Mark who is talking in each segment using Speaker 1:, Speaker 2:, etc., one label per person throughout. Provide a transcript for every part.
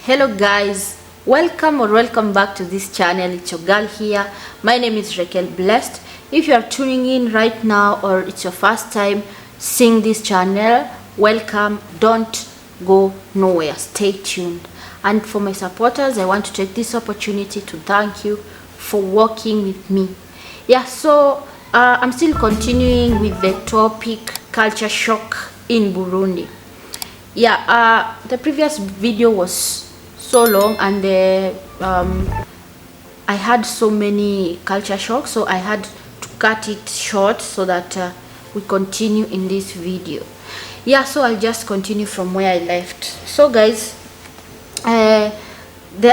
Speaker 1: Hello guys, welcome back to this channel. It's your girl here. My name is Raquel Blessed. If you are tuning in right now or it's your first time seeing this channel, welcome. Don't go nowhere, stay tuned. And for my supporters, I want to take this opportunity to thank you for working with me. I'm still continuing with the topic culture shock in Burundi. The previous video was so long and I had so many culture shocks, so I had to cut it short so that we continue in this video. So I'll just continue from where I left. So guys, the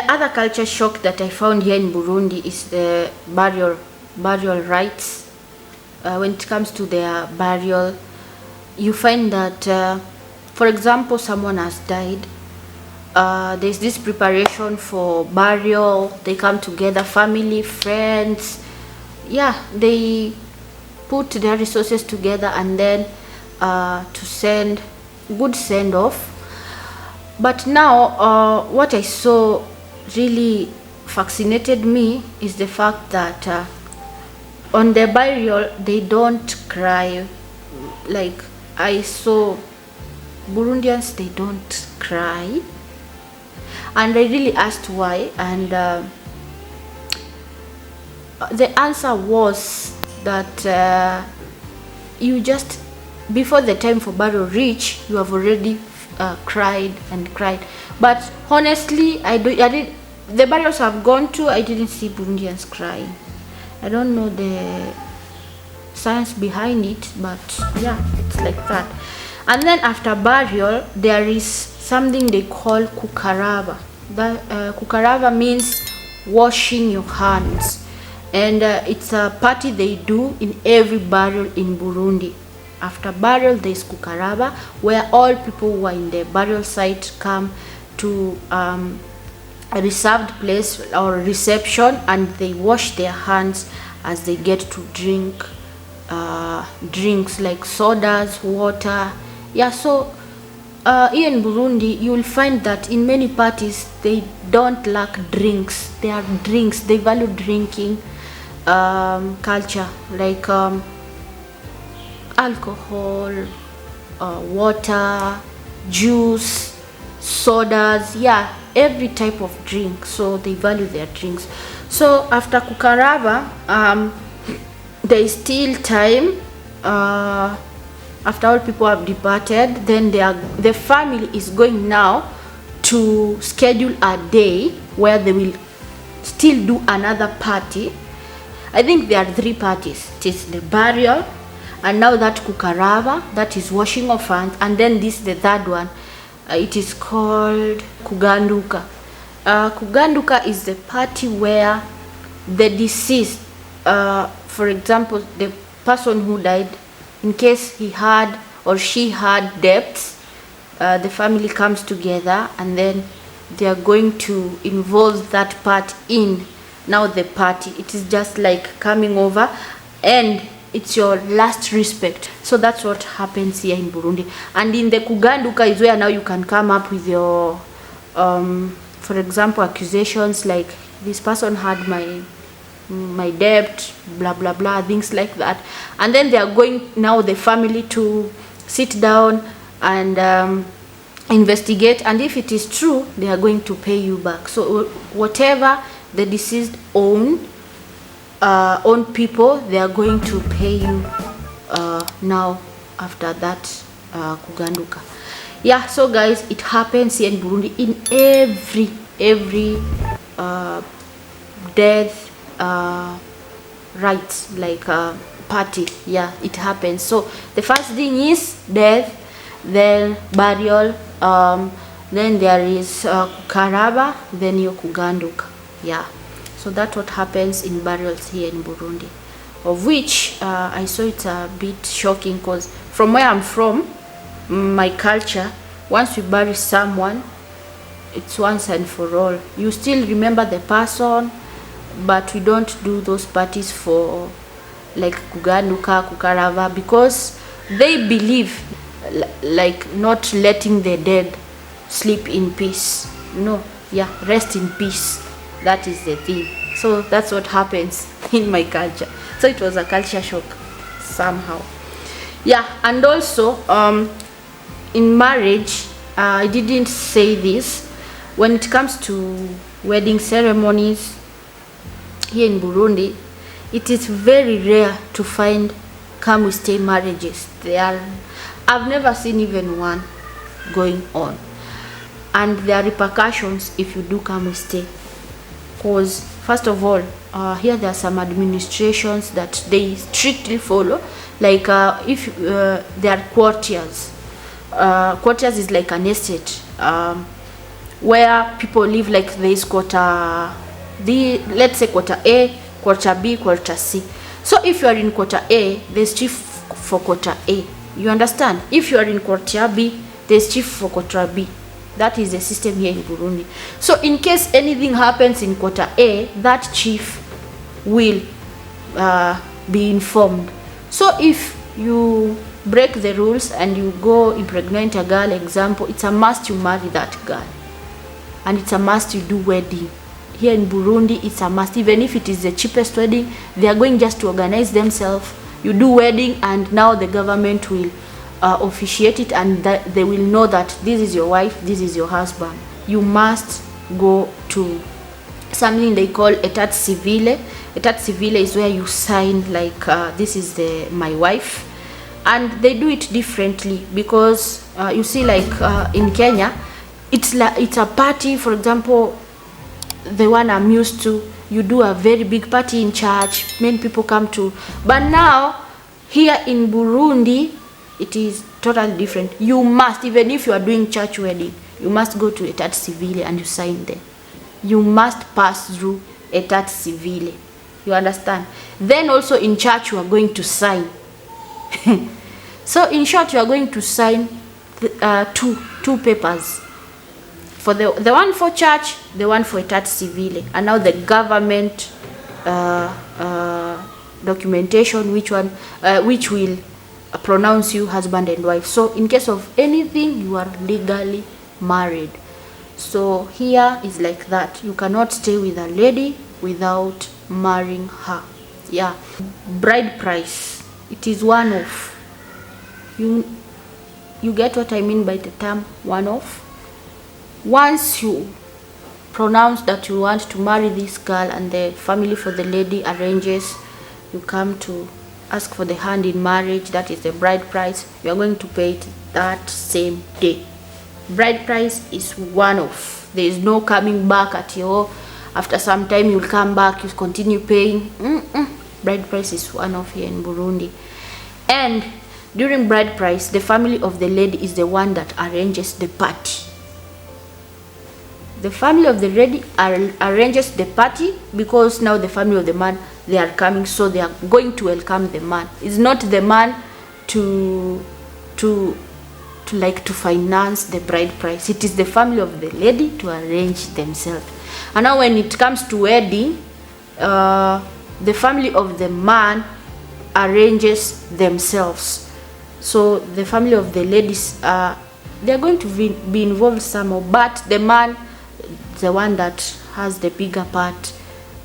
Speaker 1: other culture shock that I found here in Burundi is the burial rites. When it comes to their burial, you find that for example, someone has died. There's this preparation for burial. They come together, family, friends. They put their resources together and then to send good send off. But now what I saw really fascinated me is the fact that on the burial they don't cry. Like I saw Burundians, they don't cry, and I really asked why, and the answer was that you just, before the time for burial reach, you have already cried. But honestly, the burials I've gone to, I didn't see Burundians crying. I don't know the science behind it, but it's like that. And then after burial, there is something they call kukaraba. Kukaraba means washing your hands, and it's a party they do in every burial in Burundi. After burial, there is kukaraba, where all people who are in the burial site come to a reserved place or reception, and they wash their hands as they get to drink drinks like sodas, water. So here in Burundi, you will find that in many parties they don't lack drinks. They are drinks. They value drinking culture, like alcohol, water, juice, sodas. Every type of drink. So they value their drinks. So after kukaraba, there is still time. After all people have departed, then the family is going now to schedule a day where they will still do another party. I think there are 3 parties. It is the burial, and now that kukaraba, that is washing of hands, and then this the third one. It is called kuganduka. Kuganduka is the party where the deceased, for example, the person who died, in case he had or she had debts, the family comes together and then they are going to involve that part in now the party. It is just like coming over, and it's your last respect. So that's what happens here in Burundi. And in the kuganduka is where now you can come up with your for example, accusations like, this person had my debt, blah blah blah, things like that. And then they are going now, the family, to sit down and investigate, and if it is true, they are going to pay you back. So whatever the deceased own people, they are going to pay you now after that kuganduka. So guys, it happens here in Burundi in every death rites, like party. It happens. So the first thing is death, then burial, then there is kukaraba, then your kuganduka. So that's what happens in burials here in Burundi, of which I saw it's a bit shocking, because from where I'm from, my culture, once we bury someone, it's once and for all. You still remember the person, but we don't do those parties for like kuganduka, kukarava, because they believe like not letting the dead sleep in peace. no, yeah, rest in peace. That is the thing. So that's what happens in my culture. So it was a culture shock somehow. Yeah. And also in marriage, I didn't say this, when it comes to wedding ceremonies here in Burundi, it is very rare to find come we stay marriages. I've never seen even one going on, and there are repercussions if you do come we stay. Because first of all, here there are some administrations that they strictly follow, like if there are quarters. Quarters is like an estate where people live, like there is quarter let's say quarter A, quarter B, quarter C. So if you are in quarter A, there's chief for quarter A. You understand? If you are in quarter B, there's chief for quarter B. That is the system here in Burundi. So in case anything happens in quarter A, that chief will be informed. So if you break the rules and you go impregnate a girl, example, it's a must you marry that girl, and it's a must you do wedding. Here in Burundi, it's a must. Even if it is the cheapest wedding, they are going just to organize themselves. You do wedding, and now the government will officiate it, and that they will know that this is your wife, this is your husband. You must go to something they call etat civile. Etat civile is where you sign like this is my wife, and they do it differently because you see, like in Kenya, it's a party. For example, the one I'm used to, you do a very big party in church, many people come to. But now here in Burundi, it is totally different. You must, even if you are doing church wedding, you must go to etat civile and you sign there. You must pass through etat civile. You understand? Then also in church you are going to sign. So in short, you are going to sign two papers. For the one for church, the one for etat civile, and now the government documentation, which will pronounce you husband and wife. So in case of anything, you are legally married. So here is like that. You cannot stay with a lady without marrying her. Yeah. Bride price, it is one off. You get what I mean by the term one off? Once you pronounce that you want to marry this girl and the family for the lady arranges, you come to ask for the hand in marriage, that is the bride price. You are going to pay it that same day. Bride price is one off. There is no coming back at your, after some time you will come back, you continue paying. Bride price is one off here in Burundi. And during bride price, the family of the lady is the one that arranges the party. The family of the lady arranges the party because now the family of the man, they are coming, so they are going to welcome the man. It's not the man to finance the bride price. It is the family of the lady to arrange themselves. And now when it comes to wedding, the family of the man arranges themselves. So the family of the ladies, they are going to be involved somehow, but the man, the one that has the bigger part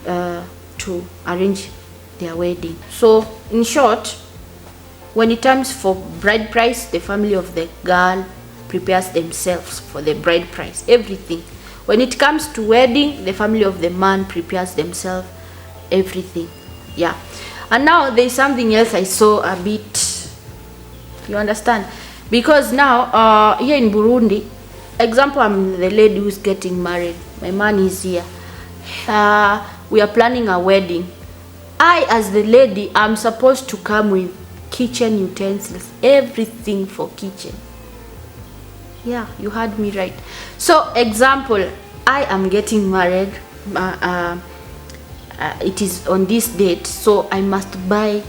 Speaker 1: to arrange their wedding. So in short, when it comes for bride price, the family of the girl prepares themselves for the bride price, everything. When it comes to wedding, the family of the man prepares themselves, everything. Yeah. And now there's something else I saw a bit, you understand, because now here in Burundi, example, I'm the lady who's getting married, my man is here, we are planning a wedding. I, as the lady, I'm supposed to come with kitchen utensils, everything for kitchen. Yeah, you heard me right. So example, I am getting married, it is on this date, so I must buy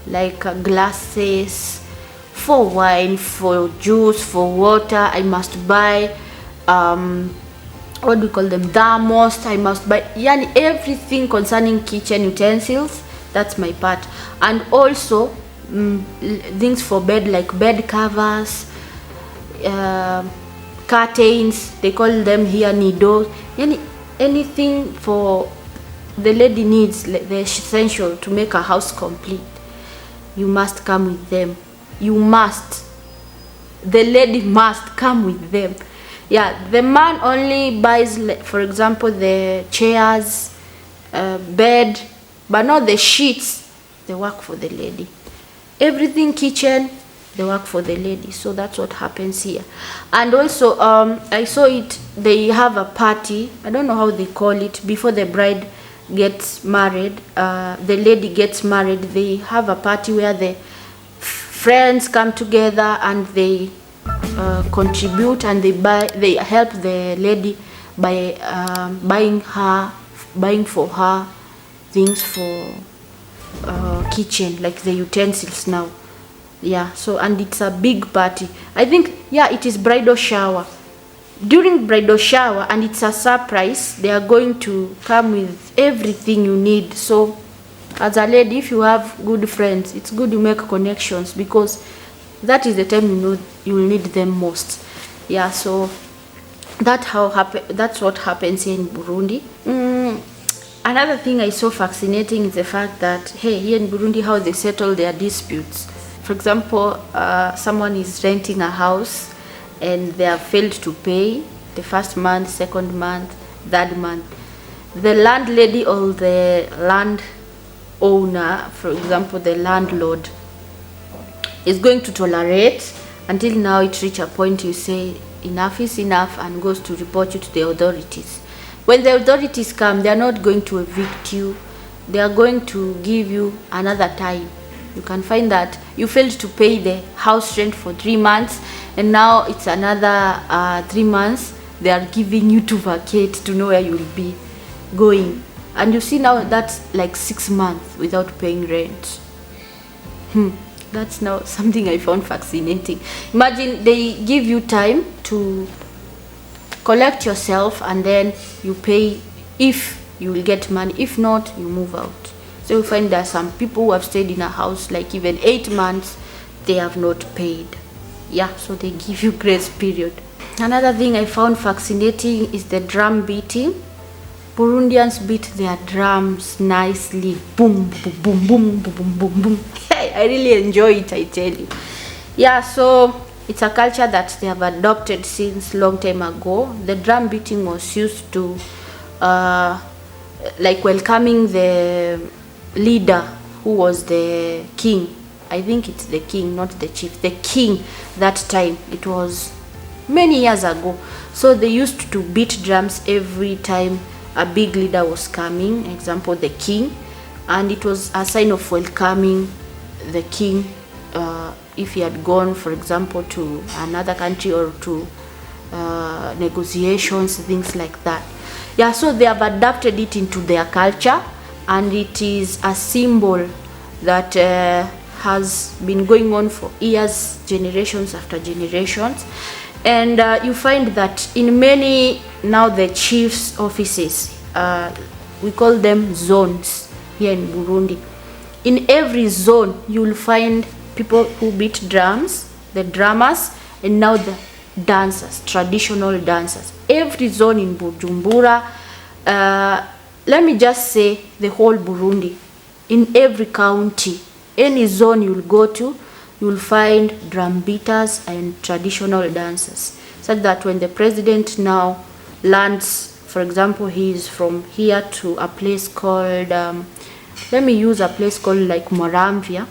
Speaker 1: like glasses for wine, for juice, for water. I must buy what do we call them, thermos. I must buy everything concerning kitchen utensils. That's my part. And also things for bed, like bed covers, curtains, they call them here needles, anything for the lady needs, the essential to make a house complete. You must come with them. You must. The lady must come with them. Yeah, the man only buys, for example, the chairs, bed, but not the sheets. They work for the lady. Everything kitchen, they work for the lady. So that's what happens here. And also, I saw it, they have a party, I don't know how they call it, before the bride gets married, the lady gets married. They have a party where the friends come together and they contribute, and they help the lady by buying for her things for kitchen, like the utensils now. Yeah, so, and it's a big party. I think, yeah, it is bridal shower. During bridal shower, and it's a surprise, they are going to come with everything you need. So as a lady, if you have good friends, it's good you make connections, because that is the time you know you will need them most. Yeah, so that's what happens here in Burundi. Another thing I saw fascinating is the fact that, hey, here in Burundi, how they settle their disputes. For example, someone is renting a house and they have failed to pay the first month, second month, third month. The landlady or the land owner, for example, the landlord, is going to tolerate until now it reach a point you say enough is enough, and goes to report you to the authorities. When the authorities come, they are not going to evict you. They are going to give you another time. You can find that you failed to pay the house rent for 3 months, and now it's another 3 months. They are giving you to vacate, to know where you will be going. And you see now that's like 6 months without paying rent. That's now something I found fascinating. Imagine they give you time to collect yourself, and then you pay if you will get money. If not, you move out. So you find that some people who have stayed in a house like even 8 months, they have not paid. Yeah, so they give you grace period. Another thing I found fascinating is the drum beating. Burundians beat their drums nicely. Boom, boom, boom, boom, boom, boom, boom, boom. Hey, I really enjoy it, I tell you. Yeah, so it's a culture that they have adopted since long time ago. The drum beating was used to like welcoming the leader who was the king. I think it's the king, not the chief. The king that time. It was many years ago. So they used to beat drums every time a big leader was coming, example the king, and it was a sign of welcoming the king if he had gone, for example, to another country or to negotiations, things like that. Yeah, so they have adapted it into their culture, and it is a symbol that has been going on for years, generations after generations. And you find that in many now the chief's offices, we call them zones here in Burundi. In every zone, you will find people who beat drums, the drummers, and now the dancers, traditional dancers. Every zone in Bujumbura, let me just say the whole Burundi, in every county, any zone you'll go to, you'll find drum beaters and traditional dancers, such that when the president now lands, for example, he is from here to a place called, let me use a place called like Moramvia.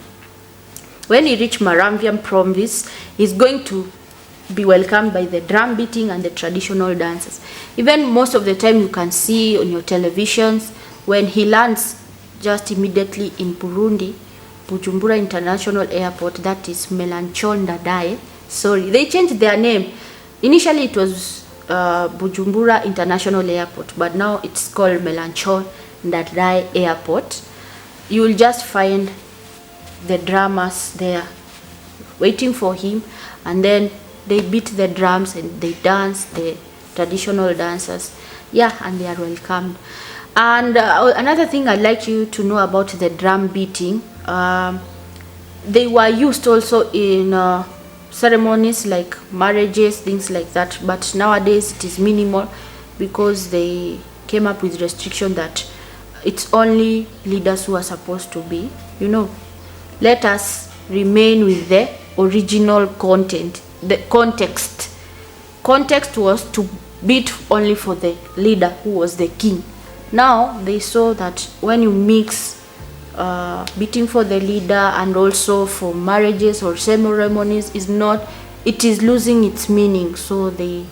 Speaker 1: When he reach Moramvia province, he's going to be welcomed by the drum beating and the traditional dances. Even most of the time you can see on your televisions, when he lands just immediately in Burundi, Bujumbura International Airport, that is Melanchon Dadae. Sorry, they changed their name. Initially it was Bujumbura International Airport, but now it's called Melanchon Dadae Airport. You will just find the drummers there waiting for him, and then they beat the drums and they dance, the traditional dancers. Yeah, and they are welcomed. And another thing I'd like you to know about the drum beating, they were used also in ceremonies like marriages, things like that. But nowadays it is minimal because they came up with restriction that it's only leaders who are supposed to be, let us remain with the original content. The context was to beat only for the leader who was the king. Now they saw that when you mix beating for the leader and also for marriages or ceremonies, it is losing its meaning, so they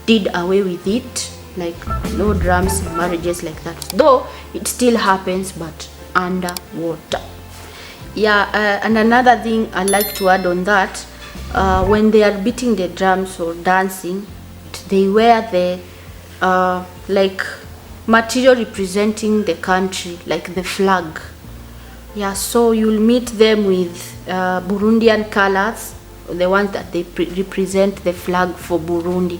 Speaker 1: did away with it, like no drums in marriages like that, though it still happens but underwater. And another thing I like to add on that, when they are beating the drums or dancing, they wear the like material representing the country, like the flag. So you'll meet them with Burundian colors, the ones that they represent the flag for Burundi.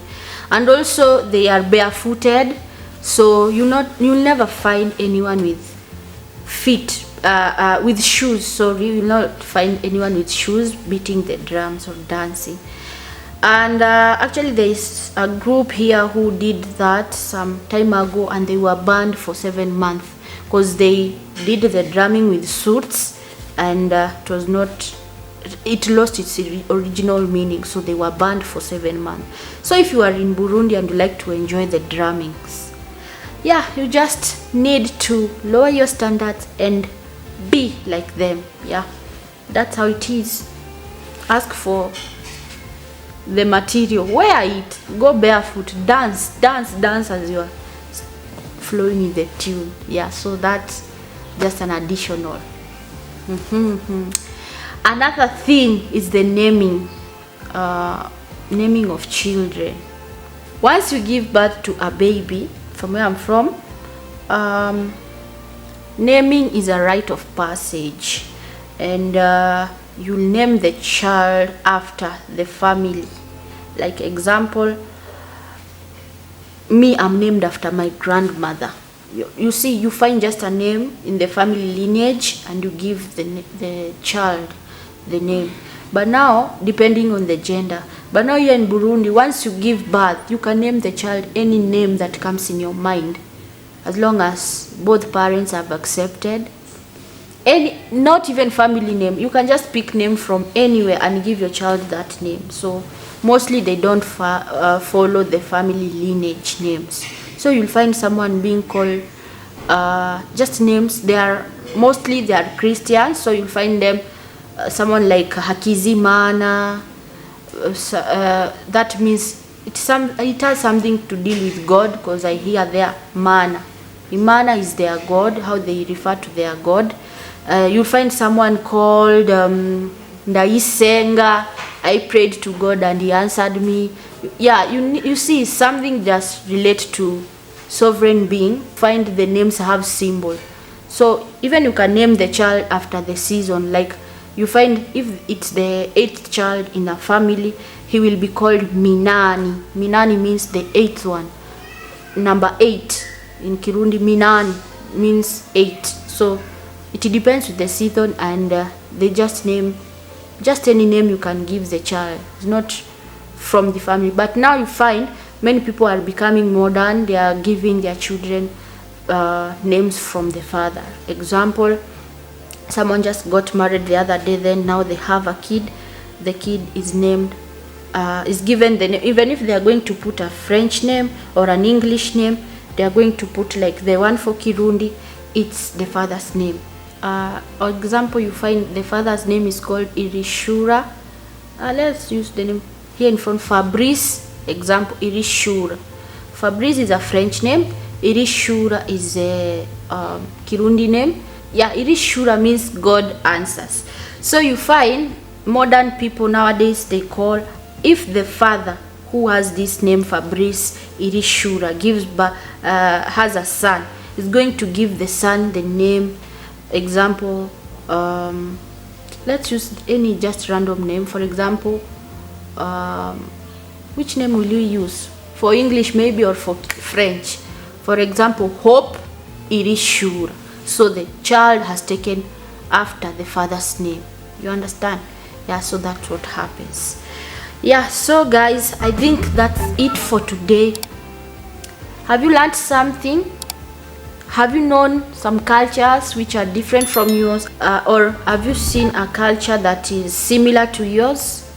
Speaker 1: And also they are barefooted, so you'll never find anyone with feet with shoes. Sorry, you will not find anyone with shoes beating the drums or dancing. And actually there is a group here who did that some time ago, and they were banned for 7 months because they did the drumming with suits, and it lost its original meaning, so they were banned for 7 months. So if you are in Burundi and you like to enjoy the drummings, you just need to lower your standards and be like them. That's how it is. Ask for the material, wear it, go barefoot, dance as you are flowing in the tune. So that's just an additional. Another thing is the naming of children. Once you give birth to a baby, from where I'm from, naming is a rite of passage, and you'll name the child after the family. Like example, me, I'm named after my grandmother. You see, you find just a name in the family lineage and you give the child the name. But now, depending on the gender, but now here in Burundi, once you give birth, you can name the child any name that comes in your mind, as long as both parents have accepted. Not even family name, you can just pick name from anywhere and give your child that name. So mostly they don't follow the family lineage names, so you'll find someone being called just names. They are Christians, so you'll find them someone like Hakizimana. That means it has something to deal with God, because I hear there Mana. Imana is their God, how they refer to their God. You'll find someone called Ndaisenga. I prayed to God and he answered me. You see, something just relate to sovereign being. Find the names have symbol. So even you can name the child after the season. Like you find if it's the 8th child in a family, he will be called Minani. Minani means the 8th one. Number 8 in Kirundi, Minani means 8. So it depends with the season, and they just name any name you can give the child. It's not from the family. But now you find many people are becoming modern. They are giving their children names from the father. Example, someone just got married the other day, then now they have a kid. The kid is named is given the name. Even if they are going to put a French name or an English name, they are going to put like the one for Kirundi, it's the father's name. For example, you find the father's name is called Irishura. Let's use the name here in front, Fabrice. Example, Irishura. Fabrice is a French name. Irishura is a Kirundi name. Irishura means God answers. So you find modern people nowadays, they call, if the father who has this name Fabrice Irishura has a son, is going to give the son the name. Example, let's use any just random name. For example, which name will you use for English maybe, or for French? For example, Hope Irishura. So the child has taken after the father's name. You understand? Yeah, so that's what happens. Yeah, so guys, I think that's it for today. Have you learned something? Have you known some cultures which are different from yours, or have you seen a culture that is similar to yours?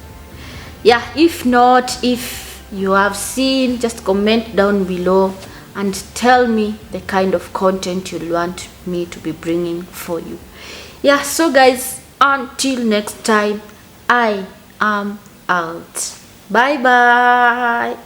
Speaker 1: Yeah, if not, if you have seen, just comment down below and tell me the kind of content you want me to be bringing for you. Yeah, so guys, until next time, I am out. Bye bye.